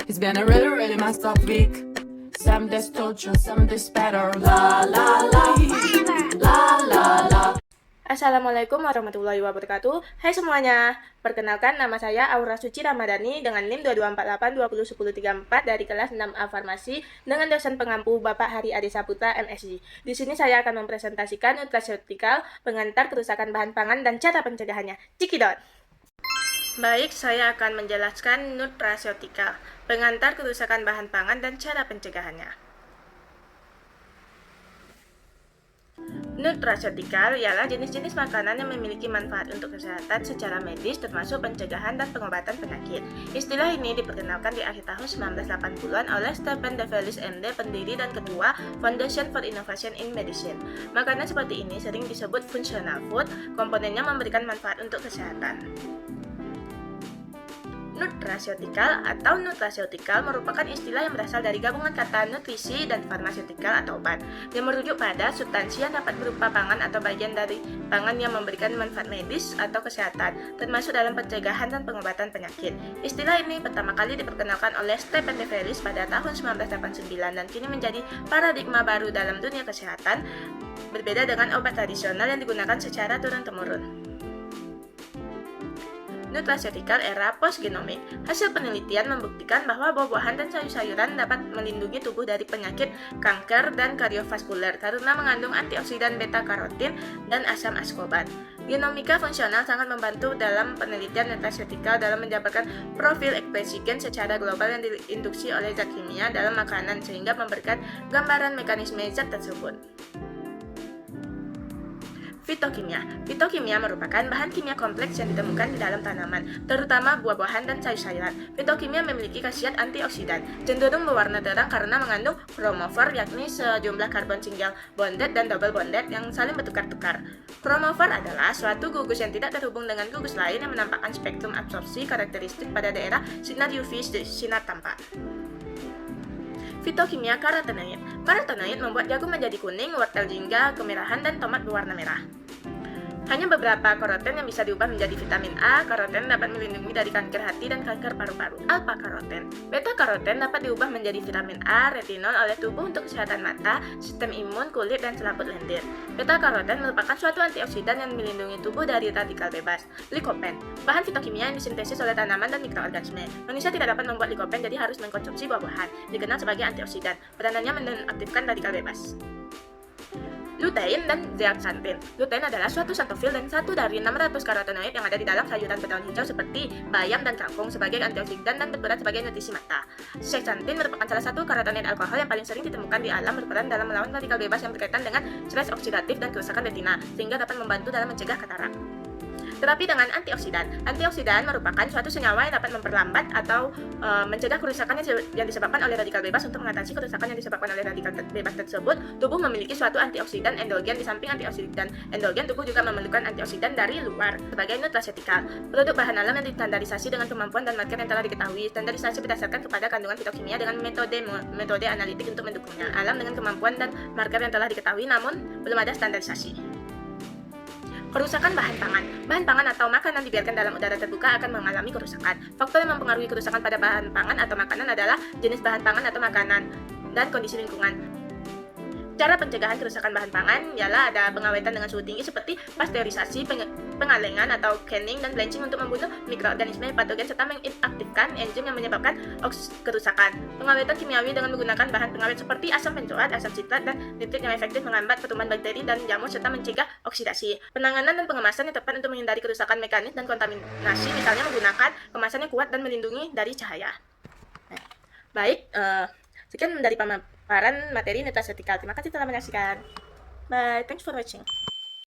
It's been a really, really messed up week. Some days torture, some days better. La la la, la la la. Assalamualaikum warahmatullahi wabarakatuh. Hai semuanya, perkenalkan nama saya Aura Suci Ramadhani dengan NIM 2248201034 dari kelas 6A Farmasi dengan dosen pengampu Bapak Hari Ade Saputra MSc. Di sini saya akan mempresentasikan nutraceutical, pengantar kerusakan bahan pangan dan cara pencegahannya. Cikidot. Baik, saya akan menjelaskan nutraceutical, pengantar kerusakan bahan pangan dan cara pencegahannya. Nutraceutical ialah jenis-jenis makanan yang memiliki manfaat untuk kesehatan secara medis termasuk pencegahan dan pengobatan penyakit. Istilah ini diperkenalkan di akhir tahun 1980-an oleh Stephen DeVellis MD, pendiri dan ketua Foundation for Innovation in Medicine. Makanan seperti ini sering disebut functional food, komponennya memberikan manfaat untuk kesehatan. Nutraceutical atau nutraceutical merupakan istilah yang berasal dari gabungan kata nutrisi dan pharmaceutical atau obat, yang merujuk pada substansi yang dapat berupa pangan atau bagian dari pangan yang memberikan manfaat medis atau kesehatan, termasuk dalam pencegahan dan pengobatan penyakit. Istilah ini pertama kali diperkenalkan oleh Stephen DeVellis pada tahun 1989 dan kini menjadi paradigma baru dalam dunia kesehatan, berbeda dengan obat tradisional yang digunakan secara turun-temurun. Nutraceutical era postgenomik. Hasil penelitian membuktikan bahwa buah-buahan dan sayur-sayuran dapat melindungi tubuh dari penyakit kanker dan kardiovaskuler karena mengandung antioksidan beta-karotin dan asam askorbat. Genomika fungsional sangat membantu dalam penelitian nutraceutical dalam menjabarkan profil ekspresi gen secara global yang diinduksi oleh zat kimia dalam makanan sehingga memberikan gambaran mekanisme zat tersebut. Fitokimia. Fitokimia merupakan bahan kimia kompleks yang ditemukan di dalam tanaman, terutama buah-buahan dan sayur-sayuran. Fitokimia memiliki khasiat antioksidan, cenderung berwarna terang karena mengandung chromophore, yakni sejumlah karbon single bonded dan double bonded yang saling bertukar-tukar. Chromophore adalah suatu gugus yang tidak terhubung dengan gugus lain yang menampakkan spektrum absorpsi karakteristik pada daerah sinar UV sinar tampak. Fitokimia karotenoid. Karotenoid membuat jagung menjadi kuning, wortel jingga kemerahan, dan tomat berwarna merah. Hanya beberapa karoten yang bisa diubah menjadi vitamin A. Karoten dapat melindungi dari kanker hati dan kanker paru-paru. Alpha karoten. Beta karoten dapat diubah menjadi vitamin A, retinol oleh tubuh untuk kesehatan mata, sistem imun, kulit, dan selaput lendir. Beta karoten merupakan suatu antioksidan yang melindungi tubuh dari radikal bebas. Likopen. Bahan fitokimia yang disintesis oleh tanaman dan mikroorganisme. Manusia tidak dapat membuat likopen, jadi harus mengkonsumsi buah-buahan. Dikenal sebagai antioksidan. Peranannya menonaktifkan radikal bebas. Lutein dan zeaxanthin. Lutein adalah suatu xanthofil dan satu dari 600 karotenoid yang ada di dalam sayuran berdaun hijau seperti bayam dan kangkung sebagai antioksidan dan berperan sebagai nutrisi mata. Zeaxanthin merupakan salah satu karotenoid alkohol yang paling sering ditemukan di alam, berperan dalam melawan radikal bebas yang berkaitan dengan stres oksidatif dan kerusakan retina, sehingga dapat membantu dalam mencegah katarak. Terapi dengan antioksidan. Antioksidan merupakan suatu senyawa yang dapat memperlambat atau mencegah kerusakan yang disebabkan oleh radikal bebas. Untuk mengatasi kerusakan yang disebabkan oleh radikal bebas tersebut, tubuh memiliki suatu antioksidan endogen. Di samping antioksidan endogen, tubuh juga memerlukan antioksidan dari luar. Sebagai nutraceutical, produk bahan alam yang distandarisasi dengan kemampuan dan marker yang telah diketahui. Standarisasi berdasarkan kepada kandungan fitokimia dengan metode analitik untuk mendukungnya. Alam dengan kemampuan dan marker yang telah diketahui, namun belum ada standarisasi. Kerusakan bahan pangan. Bahan pangan atau makanan dibiarkan dalam udara terbuka akan mengalami kerusakan. Faktor yang mempengaruhi kerusakan pada bahan pangan atau makanan adalah jenis bahan pangan atau makanan dan kondisi lingkungan. Cara pencegahan kerusakan bahan pangan ialah ada pengawetan dengan suhu tinggi seperti pasteurisasi, pengalengan atau canning, dan blanching untuk membunuh mikroorganisme patogen serta mengaktifkan enzim yang menyebabkan kerusakan. Pengawetan kimiawi dengan menggunakan bahan pengawet seperti asam benzoat, asam sitrat, dan nitrit yang efektif menghambat pertumbuhan bakteri dan jamur serta mencegah oksidasi. Penanganan dan pengemasan yang tepat untuk menghindari kerusakan mekanis dan kontaminasi, misalnya menggunakan kemasan yang kuat dan melindungi dari cahaya. Baik, sekian dari pemaparan materi nutraceutical. Terima kasih telah menyaksikan. Bye, thanks for watching.